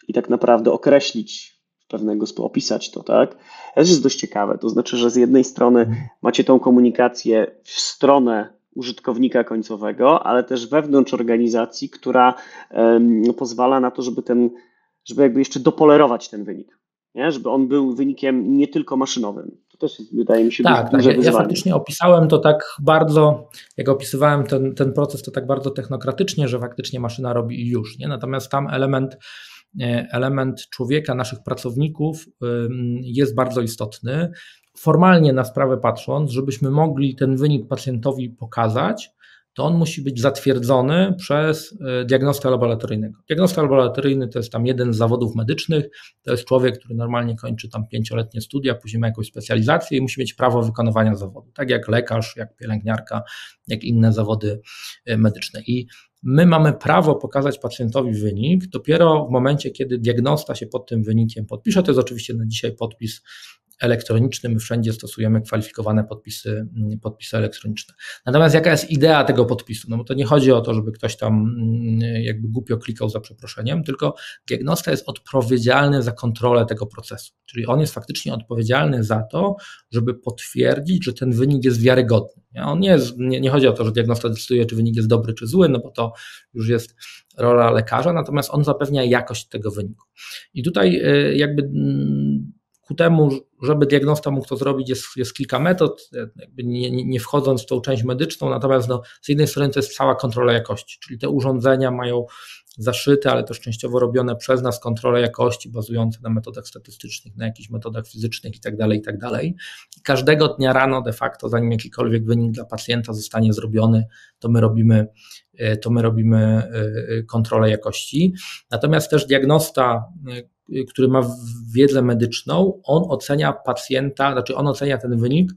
i tak naprawdę określić pewnego sposobu, opisać to, tak? To jest dość ciekawe. To znaczy, że z jednej strony macie tą komunikację w stronę użytkownika końcowego, ale też wewnątrz organizacji, która pozwala na to, żeby jakby jeszcze dopolerować ten wynik, nie? Żeby on był wynikiem nie tylko maszynowym. To też jest, wydaje mi się, duże wyzwanie. Ja faktycznie opisałem to tak bardzo, jak opisywałem ten proces, to tak bardzo technokratycznie, że faktycznie maszyna robi i już, nie? Natomiast tam element człowieka, naszych pracowników jest bardzo istotny. Formalnie na sprawę patrząc, żebyśmy mogli ten wynik pacjentowi pokazać, to on musi być zatwierdzony przez diagnostę laboratoryjnego. Diagnosta laboratoryjny to jest tam jeden z zawodów medycznych, to jest człowiek, który normalnie kończy tam 5-letnie studia, później ma jakąś specjalizację i musi mieć prawo wykonywania zawodu, tak jak lekarz, jak pielęgniarka, jak inne zawody medyczne. I my mamy prawo pokazać pacjentowi wynik dopiero w momencie, kiedy diagnosta się pod tym wynikiem podpisze. To jest oczywiście na dzisiaj podpis elektroniczny, my wszędzie stosujemy kwalifikowane podpisy elektroniczne. Natomiast jaka jest idea tego podpisu? No bo to nie chodzi o to, żeby ktoś tam jakby głupio klikał za przeproszeniem, tylko diagnosta jest odpowiedzialny za kontrolę tego procesu. Czyli on jest faktycznie odpowiedzialny za to, żeby potwierdzić, że ten wynik jest wiarygodny. On nie chodzi o to, że diagnosta decyduje, czy wynik jest dobry, czy zły, no bo to już jest rola lekarza, natomiast on zapewnia jakość tego wyniku. I tutaj jakby ku temu, żeby diagnosta mógł to zrobić, jest kilka metod, jakby nie wchodząc w tą część medyczną, natomiast z jednej strony to jest cała kontrola jakości, czyli te urządzenia mają zaszyte, ale też częściowo robione przez nas kontrole jakości bazujące na metodach statystycznych, na jakichś metodach fizycznych itd. I każdego dnia rano de facto, zanim jakikolwiek wynik dla pacjenta zostanie zrobiony, to my robimy kontrolę jakości. Natomiast też diagnosta, który ma wiedzę medyczną, on ocenia ten wynik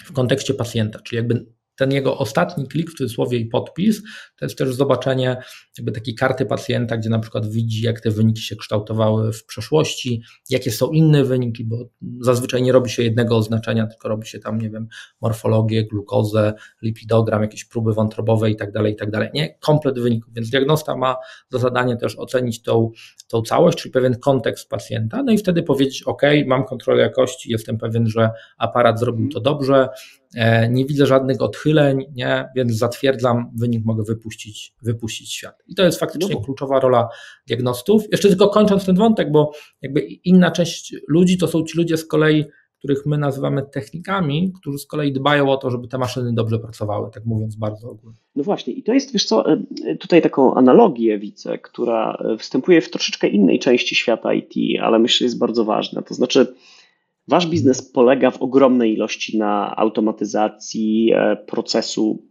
w kontekście pacjenta, czyli jakby ten jego ostatni klik, w cudzysłowie i podpis, to jest też zobaczenie jakby takiej karty pacjenta, gdzie na przykład widzi, jak te wyniki się kształtowały w przeszłości, jakie są inne wyniki, bo zazwyczaj nie robi się jednego oznaczenia, tylko robi się tam, nie wiem, morfologię, glukozę, lipidogram, jakieś próby wątrobowe i tak dalej, nie? Komplet wyników, więc diagnosta ma za zadanie też ocenić tą całość, czyli pewien kontekst pacjenta, no i wtedy powiedzieć, ok, mam kontrolę jakości, jestem pewien, że aparat zrobił to dobrze, nie widzę żadnych odchyleń, nie? Więc zatwierdzam, wynik mogę wypuścić w świat. I to jest faktycznie kluczowa rola diagnostów. Jeszcze tylko kończąc ten wątek, bo jakby inna część ludzi to są ci ludzie z kolei, których my nazywamy technikami, którzy z kolei dbają o to, żeby te maszyny dobrze pracowały, tak mówiąc bardzo ogólnie. No właśnie, i to jest, wiesz co, tutaj taką analogię widzę, która występuje w troszeczkę innej części świata IT, ale myślę, że jest bardzo ważna. To znaczy, wasz biznes polega w ogromnej ilości na automatyzacji procesu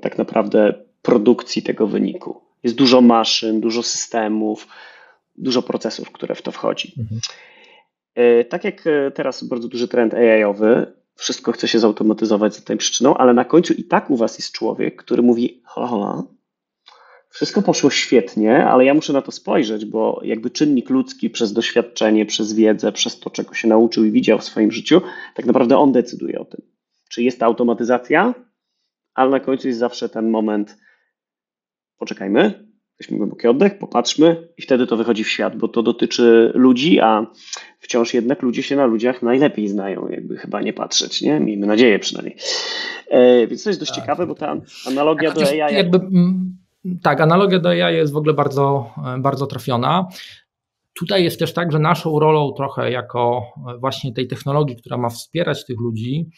tak naprawdę produkcji tego wyniku. Jest dużo maszyn, dużo systemów, dużo procesów, które w to wchodzi. Tak jak teraz bardzo duży trend AI-owy, wszystko chce się zautomatyzować za tą przyczyną, ale na końcu i tak u was jest człowiek, który mówi, wszystko poszło świetnie, ale ja muszę na to spojrzeć, bo jakby czynnik ludzki przez doświadczenie, przez wiedzę, przez to, czego się nauczył i widział w swoim życiu, tak naprawdę on decyduje o tym. Czy jest to automatyzacja, ale na końcu jest zawsze ten moment, poczekajmy, weźmy głęboki oddech, popatrzmy i wtedy to wychodzi w świat, bo to dotyczy ludzi, a wciąż jednak ludzie się na ludziach najlepiej znają, jakby chyba nie patrzeć, nie? Miejmy nadzieję przynajmniej. Więc to jest dość ciekawe, bo ta analogia do AI... Tak, analogia do AI jest w ogóle bardzo, bardzo trafiona. Tutaj jest też tak, że naszą rolą trochę jako właśnie tej technologii, która ma wspierać tych ludzi,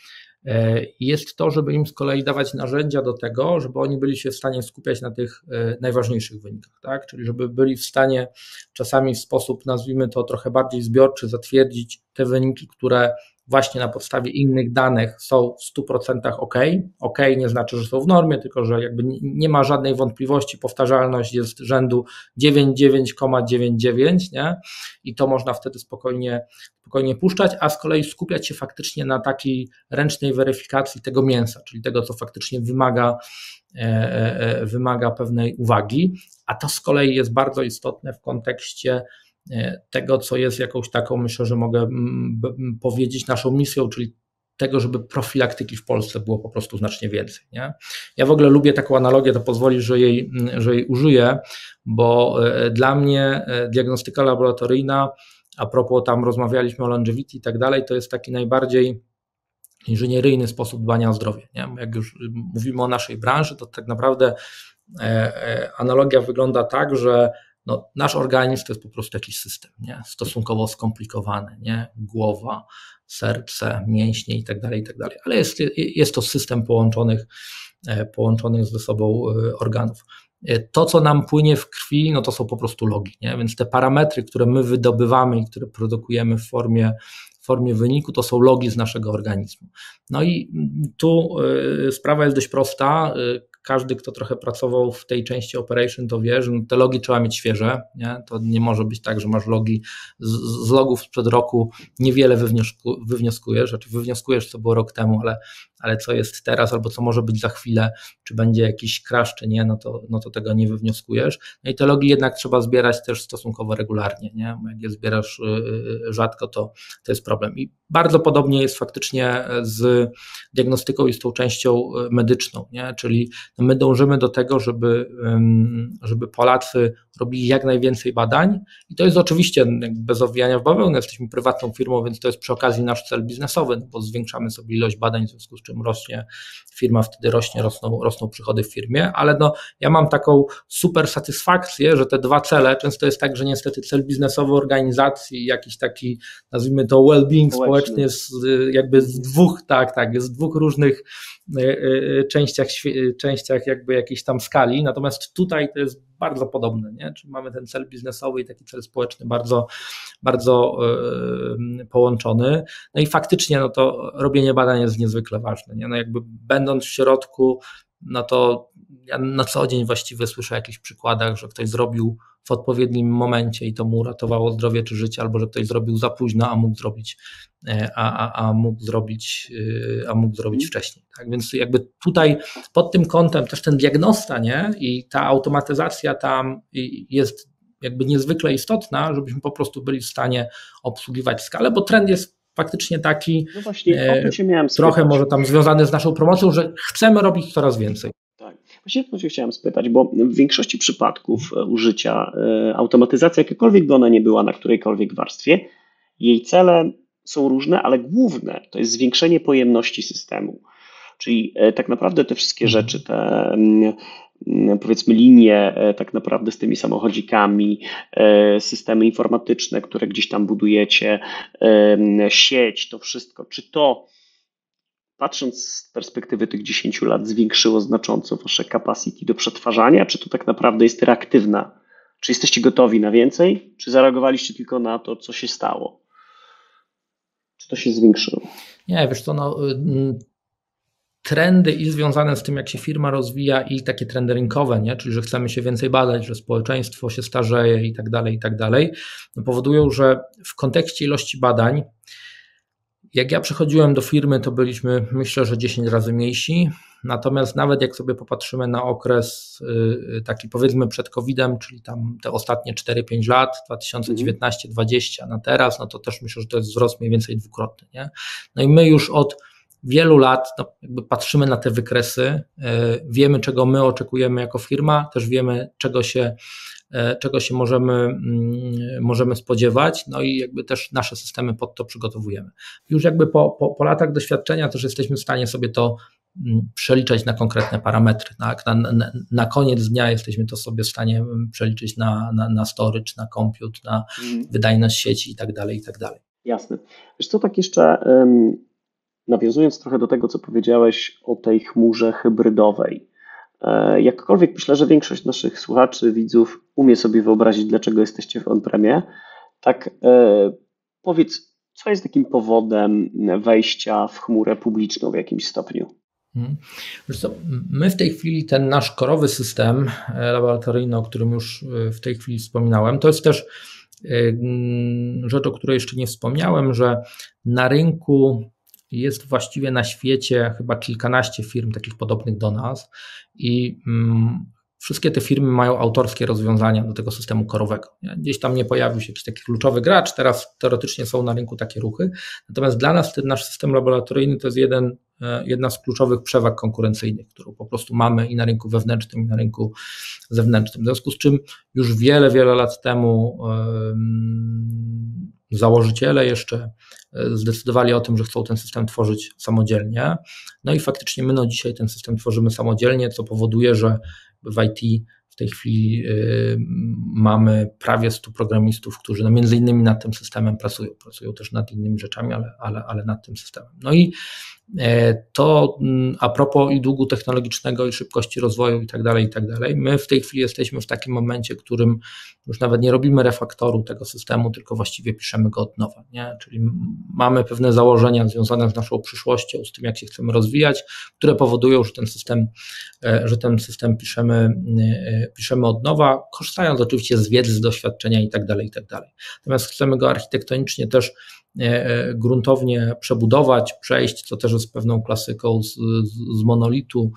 jest to, żeby im z kolei dawać narzędzia do tego, żeby oni byli się w stanie skupiać na tych najważniejszych wynikach, tak? Czyli żeby byli w stanie czasami w sposób, nazwijmy to trochę bardziej zbiorczy, zatwierdzić te wyniki, które właśnie na podstawie innych danych są w 100% OK. OK nie znaczy, że są w normie, tylko że jakby nie ma żadnej wątpliwości, powtarzalność jest rzędu 99,99, nie? I to można wtedy spokojnie puszczać, a z kolei skupiać się faktycznie na takiej ręcznej weryfikacji tego mięsa, czyli tego, co faktycznie wymaga pewnej uwagi, a to z kolei jest bardzo istotne w kontekście tego, co jest jakąś taką, myślę, że mogę powiedzieć, naszą misją, czyli tego, żeby profilaktyki w Polsce było po prostu znacznie więcej. Nie? Ja w ogóle lubię taką analogię, to pozwolisz, że jej użyję, bo dla mnie diagnostyka laboratoryjna, a propos tam rozmawialiśmy o longevity i tak dalej, to jest taki najbardziej inżynieryjny sposób dbania o zdrowie. Nie? Jak już mówimy o naszej branży, to tak naprawdę analogia wygląda tak, że nasz organizm to jest po prostu jakiś system, nie? Stosunkowo skomplikowany, nie? Głowa, serce, mięśnie i tak dalej, ale jest to system połączonych ze sobą organów. To, co nam płynie w krwi, to są po prostu logi, nie? Więc te parametry, które my wydobywamy i które produkujemy w formie wyniku, to są logi z naszego organizmu. No i tu sprawa jest dość prosta. Każdy, kto trochę pracował w tej części operation, to wie, że te logi trzeba mieć świeże. Nie? To nie może być tak, że masz logi z logów sprzed roku, niewiele wywnioskujesz, znaczy wywnioskujesz, co było rok temu, ale co jest teraz, albo co może być za chwilę, czy będzie jakiś crash, czy nie, no to tego nie wywnioskujesz. No i te logi jednak trzeba zbierać też stosunkowo regularnie. Nie? Jak je zbierasz rzadko, to jest problem. I bardzo podobnie jest faktycznie z diagnostyką i z tą częścią medyczną, nie? Czyli my dążymy do tego, żeby Polacy robili jak najwięcej badań i to jest oczywiście bez owijania w bawełnę, jesteśmy prywatną firmą, więc to jest przy okazji nasz cel biznesowy, bo zwiększamy sobie ilość badań, w związku z czym rośnie firma, wtedy rosną przychody w firmie, ale ja mam taką super satysfakcję, że te dwa cele, często jest tak, że niestety cel biznesowy organizacji, jakiś taki, nazwijmy to well-being społeczny jest jakby z dwóch, jest z dwóch różnych częściach jakby jakiejś tam skali, natomiast tutaj to jest bardzo podobne, nie? Czyli mamy ten cel biznesowy i taki cel społeczny bardzo, bardzo połączony. No i faktycznie to robienie badań jest niezwykle ważne, nie? Jakby będąc w środku, to ja na co dzień właściwie słyszę o jakichś przykładach, że ktoś zrobił w odpowiednim momencie i to mu uratowało zdrowie czy życie, albo że ktoś zrobił za późno, a mógł zrobić wcześniej. Tak? Więc jakby tutaj pod tym kątem też ten diagnosta, nie? I ta automatyzacja tam jest jakby niezwykle istotna, żebyśmy po prostu byli w stanie obsługiwać skalę, bo trend jest faktycznie taki, właśnie, o to się miałem trochę spytać. Może tam związany z naszą promocją, że chcemy robić coraz więcej. Tak, właśnie o to się chciałem spytać, bo w większości przypadków użycia automatyzacja, jakakolwiek by ona nie była na którejkolwiek warstwie, jej cele są różne, ale główne to jest zwiększenie pojemności systemu. Czyli tak naprawdę te wszystkie rzeczy, te powiedzmy linie tak naprawdę z tymi samochodzikami, systemy informatyczne, które gdzieś tam budujecie, sieć, to wszystko, czy to patrząc z perspektywy tych 10 lat zwiększyło znacząco wasze capacity do przetwarzania, czy to tak naprawdę jest reaktywna? Czy jesteście gotowi na więcej, czy zareagowaliście tylko na to, co się stało? Czy to się zwiększyło? Nie, wiesz co, trendy i związane z tym, jak się firma rozwija i takie trendy rynkowe, nie? Czyli że chcemy się więcej badać, że społeczeństwo się starzeje i tak dalej, powodują, że w kontekście ilości badań, jak ja przychodziłem do firmy, to byliśmy, myślę, że 10 razy mniejsi, natomiast nawet jak sobie popatrzymy na okres taki powiedzmy przed COVID-em, czyli tam te ostatnie 4-5 lat, 2019-2020 na teraz, to też myślę, że to jest wzrost mniej więcej dwukrotny, nie? No i my już od wielu lat jakby patrzymy na te wykresy, wiemy, czego my oczekujemy jako firma, też wiemy, czego się możemy spodziewać, no i jakby też nasze systemy pod to przygotowujemy. Już jakby po latach doświadczenia też jesteśmy w stanie sobie to przeliczać na konkretne parametry. Tak? Na koniec dnia jesteśmy to sobie w stanie przeliczyć na storage, na compute, na wydajność sieci i tak dalej, i tak dalej. Jasne. Wiesz co, tak jeszcze nawiązując trochę do tego, co powiedziałeś o tej chmurze hybrydowej. Jakkolwiek myślę, że większość naszych słuchaczy, widzów umie sobie wyobrazić, dlaczego jesteście w on-premie, tak powiedz, co jest takim powodem wejścia w chmurę publiczną w jakimś stopniu? Wiesz co, my w tej chwili ten nasz korowy system laboratoryjny, o którym już w tej chwili wspominałem, to jest też rzecz, o której jeszcze nie wspomniałem, że na rynku jest właściwie na świecie chyba kilkanaście firm takich podobnych do nas i wszystkie te firmy mają autorskie rozwiązania do tego systemu korowego. Gdzieś tam nie pojawił się jakiś taki kluczowy gracz, teraz teoretycznie są na rynku takie ruchy, natomiast dla nas ten nasz system laboratoryjny to jest jedna z kluczowych przewag konkurencyjnych, którą po prostu mamy i na rynku wewnętrznym, i na rynku zewnętrznym. W związku z czym już wiele, wiele lat temu założyciele jeszcze zdecydowali o tym, że chcą ten system tworzyć samodzielnie. No i faktycznie my dzisiaj ten system tworzymy samodzielnie, co powoduje, że w IT w tej chwili mamy prawie 100 programistów, którzy między innymi nad tym systemem pracują też nad innymi rzeczami, ale nad tym systemem. No i to a propos i długu technologicznego, i szybkości rozwoju i tak dalej, my w tej chwili jesteśmy w takim momencie, w którym już nawet nie robimy refaktoru tego systemu, tylko właściwie piszemy go od nowa, nie? Czyli mamy pewne założenia związane z naszą przyszłością, z tym jak się chcemy rozwijać, które powodują, że ten system piszemy od nowa, korzystając oczywiście z wiedzy, z doświadczenia i tak dalej. Natomiast chcemy go architektonicznie też gruntownie przebudować, przejść, co też jest pewną klasyką z monolitu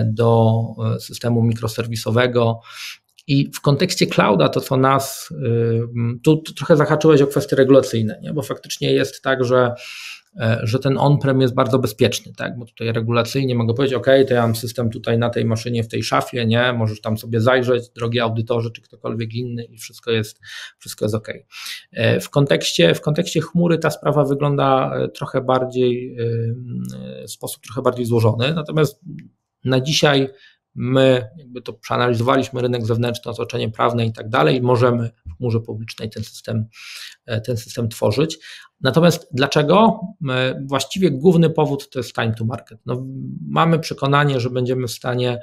do systemu mikroserwisowego. I w kontekście clouda to, co nas, tu trochę zahaczyłeś o kwestie regulacyjne, nie? Bo faktycznie jest tak, że ten on-prem jest bardzo bezpieczny, tak? Bo tutaj regulacyjnie mogę powiedzieć, ok, to ja mam system tutaj na tej maszynie, w tej szafie, nie? Możesz tam sobie zajrzeć, drogi audytorzy, czy ktokolwiek inny i wszystko jest ok. W kontekście chmury ta sprawa wygląda trochę bardziej, w sposób trochę bardziej złożony, natomiast na dzisiaj my jakby to przeanalizowaliśmy rynek zewnętrzny, otoczenie prawne i tak dalej, i możemy w chmurze publicznej ten system tworzyć. Natomiast dlaczego? Właściwie główny powód to jest time to market. No, mamy przekonanie, że będziemy w stanie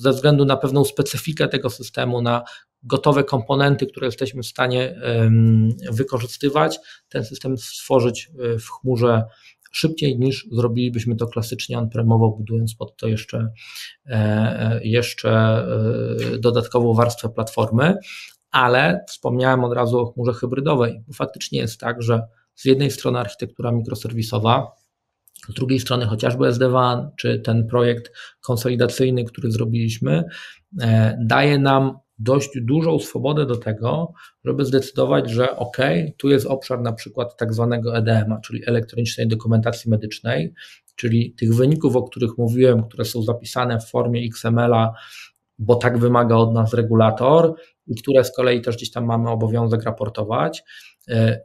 ze względu na pewną specyfikę tego systemu, na gotowe komponenty, które jesteśmy w stanie wykorzystywać, ten system stworzyć w chmurze szybciej niż zrobilibyśmy to klasycznie on-premowo, budując pod to jeszcze dodatkową warstwę platformy, ale wspomniałem od razu o chmurze hybrydowej. Faktycznie jest tak, że z jednej strony architektura mikroserwisowa, z drugiej strony chociażby SD-WAN, czy ten projekt konsolidacyjny, który zrobiliśmy, daje nam dość dużą swobodę do tego, żeby zdecydować, że ok, tu jest obszar na przykład tak zwanego EDM-a, czyli elektronicznej dokumentacji medycznej, czyli tych wyników, o których mówiłem, które są zapisane w formie XML-a, bo tak wymaga od nas regulator i które z kolei też gdzieś tam mamy obowiązek raportować.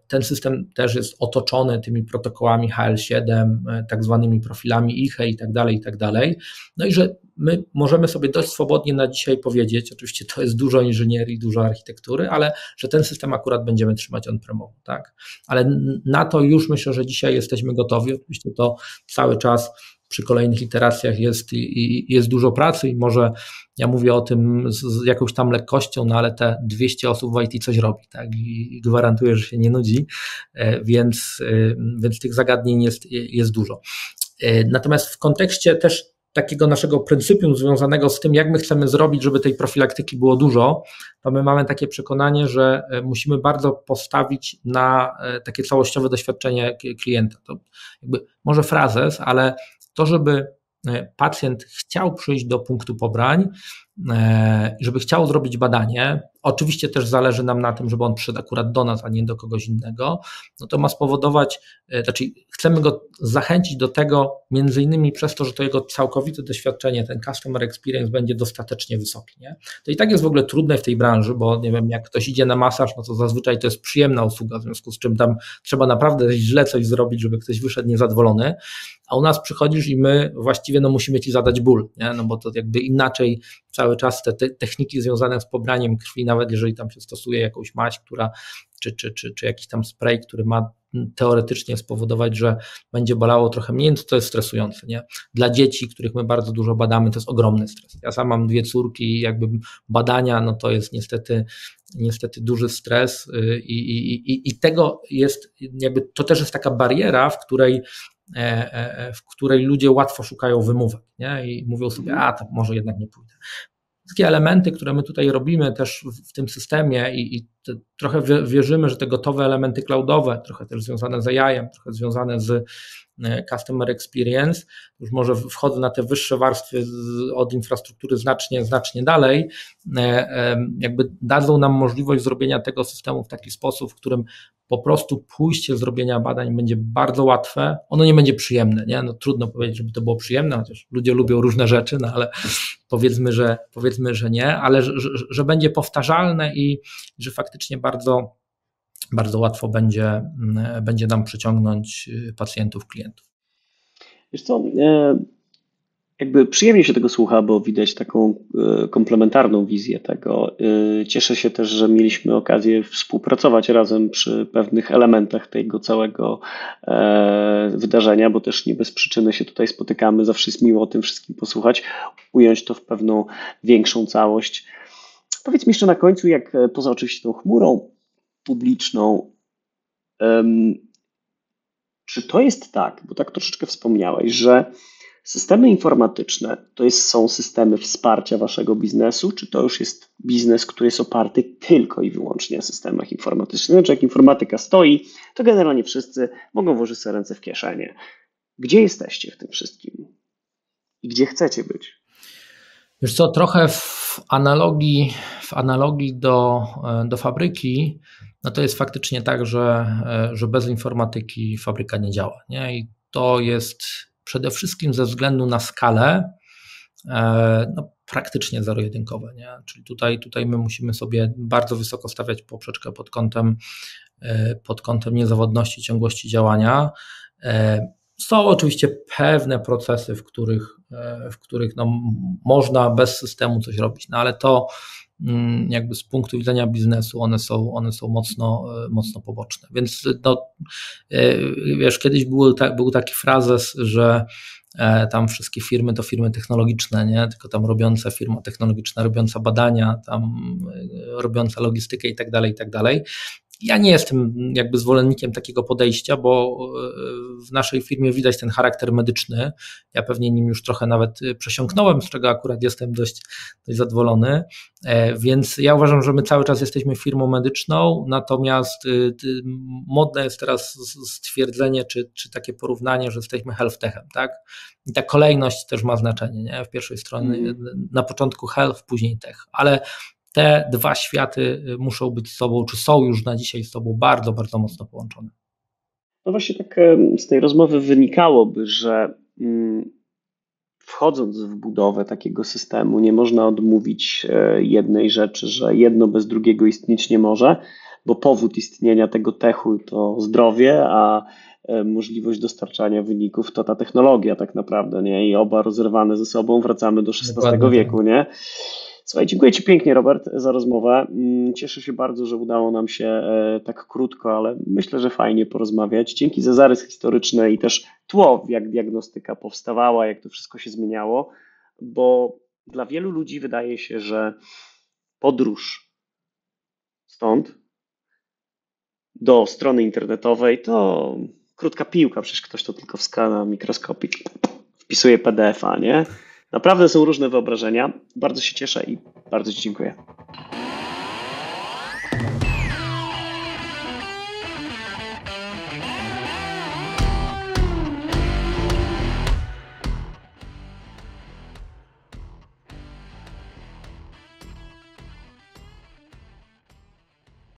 Ten system też jest otoczony tymi protokołami HL7, tak zwanymi profilami ICHE i tak dalej. No i że my możemy sobie dość swobodnie na dzisiaj powiedzieć, oczywiście to jest dużo inżynierii, dużo architektury, ale że ten system akurat będziemy trzymać on-premowo, tak? Ale na to już myślę, że dzisiaj jesteśmy gotowi. Oczywiście to cały czas przy kolejnych iteracjach jest dużo pracy i może ja mówię o tym z jakąś tam lekkością, no ale te 200 osób w IT coś robi, tak? I gwarantuję, że się nie nudzi, więc tych zagadnień jest dużo. Natomiast w kontekście też takiego naszego pryncypium związanego z tym, jak my chcemy zrobić, żeby tej profilaktyki było dużo, to my mamy takie przekonanie, że musimy bardzo postawić na takie całościowe doświadczenie klienta. To jakby może frazes, ale to, żeby pacjent chciał przyjść do punktu pobrań, żeby chciał zrobić badanie, oczywiście też zależy nam na tym, żeby on przyszedł akurat do nas, a nie do kogoś innego, no to ma spowodować, znaczy chcemy go zachęcić do tego między innymi przez to, że to jego całkowite doświadczenie, ten customer experience będzie dostatecznie wysoki. Nie? To i tak jest w ogóle trudne w tej branży, bo nie wiem, jak ktoś idzie na masaż, no to zazwyczaj to jest przyjemna usługa, w związku z czym tam trzeba naprawdę źle coś zrobić, żeby ktoś wyszedł niezadowolony, a u nas przychodzisz i my właściwie musimy ci zadać ból, nie? No bo to jakby inaczej cały czas te techniki związane z pobraniem krwi, nawet jeżeli tam się stosuje jakąś maź, która, czy jakiś tam spray, który ma teoretycznie spowodować, że będzie bolało trochę mniej, to jest stresujące. Nie? Dla dzieci, których my bardzo dużo badamy, to jest ogromny stres. Ja sam mam 2 córki i jakby badania, no to jest niestety duży stres i tego jest, jakby to też jest taka bariera, w której ludzie łatwo szukają wymówek, nie? I mówią sobie, to może jednak nie pójdę. Wszystkie elementy, które my tutaj robimy też w tym systemie i trochę wierzymy, że te gotowe elementy cloudowe, trochę też związane z AI-em, trochę związane z customer experience, już może wchodzę na te wyższe warstwy od infrastruktury znacznie dalej, jakby dadzą nam możliwość zrobienia tego systemu w taki sposób, w którym po prostu pójście zrobienia badań będzie bardzo łatwe, ono nie będzie przyjemne, nie? No trudno powiedzieć, żeby to było przyjemne, chociaż ludzie lubią różne rzeczy, no ale powiedzmy, że nie, ale że będzie powtarzalne i że faktycznie bardzo, bardzo łatwo będzie nam przyciągnąć pacjentów, klientów. Wiesz co, jakby przyjemnie się tego słucha, bo widać taką komplementarną wizję tego. Cieszę się też, że mieliśmy okazję współpracować razem przy pewnych elementach tego całego wydarzenia, bo też nie bez przyczyny się tutaj spotykamy. Zawsze jest miło o tym wszystkim posłuchać, ująć to w pewną większą całość. Powiedz mi jeszcze na końcu, jak poza oczywiście tą chmurą publiczną, czy to jest tak, bo tak troszeczkę wspomniałeś, że systemy informatyczne są systemy wsparcia waszego biznesu, czy to już jest biznes, który jest oparty tylko i wyłącznie na systemach informatycznych? Znaczy, jak informatyka stoi, to generalnie wszyscy mogą włożyć sobie ręce w kieszenie. Gdzie jesteście w tym wszystkim? I gdzie chcecie być? Wiesz co, trochę w analogii do fabryki, no to jest faktycznie tak, że bez informatyki fabryka nie działa. Nie? I to jest przede wszystkim ze względu na skalę praktycznie zero-jedynkowe. Nie? Czyli tutaj my musimy sobie bardzo wysoko stawiać poprzeczkę pod kątem niezawodności, ciągłości działania. Są oczywiście pewne procesy, w których można bez systemu coś robić, no ale to jakby z punktu widzenia biznesu one są mocno poboczne. Więc wiesz, kiedyś był taki frazes, że tam wszystkie firmy to firmy technologiczne, nie? Tylko tam robiąca firma technologiczna, robiąca badania, tam robiąca logistykę i tak dalej. Ja nie jestem jakby zwolennikiem takiego podejścia, bo w naszej firmie widać ten charakter medyczny. Ja pewnie nim już trochę nawet przesiąknąłem, z czego akurat jestem dość zadowolony. Więc ja uważam, że my cały czas jesteśmy firmą medyczną, natomiast modne jest teraz stwierdzenie, czy takie porównanie, że jesteśmy health techem, tak? I ta kolejność też ma znaczenie, nie? W pierwszej stronie, na początku health, później tech, ale te dwa światy muszą być z sobą, czy są już na dzisiaj z sobą bardzo, bardzo mocno połączone. No właśnie tak z tej rozmowy wynikałoby, że wchodząc w budowę takiego systemu nie można odmówić jednej rzeczy, że jedno bez drugiego istnieć nie może, bo powód istnienia tego techu to zdrowie, a możliwość dostarczania wyników to ta technologia tak naprawdę, nie? I oba rozerwane ze sobą, wracamy do XVI wieku, nie? Słuchaj, dziękuję Ci pięknie, Robert, za rozmowę. Cieszę się bardzo, że udało nam się tak krótko, ale myślę, że fajnie porozmawiać. Dzięki za zarys historyczny i też tło, jak diagnostyka powstawała, jak to wszystko się zmieniało, bo dla wielu ludzi wydaje się, że podróż stąd do strony internetowej to krótka piłka, przecież ktoś to tylko wskana mikroskopik, wpisuje PDF-a, nie? Naprawdę są różne wyobrażenia. Bardzo się cieszę i bardzo Ci dziękuję.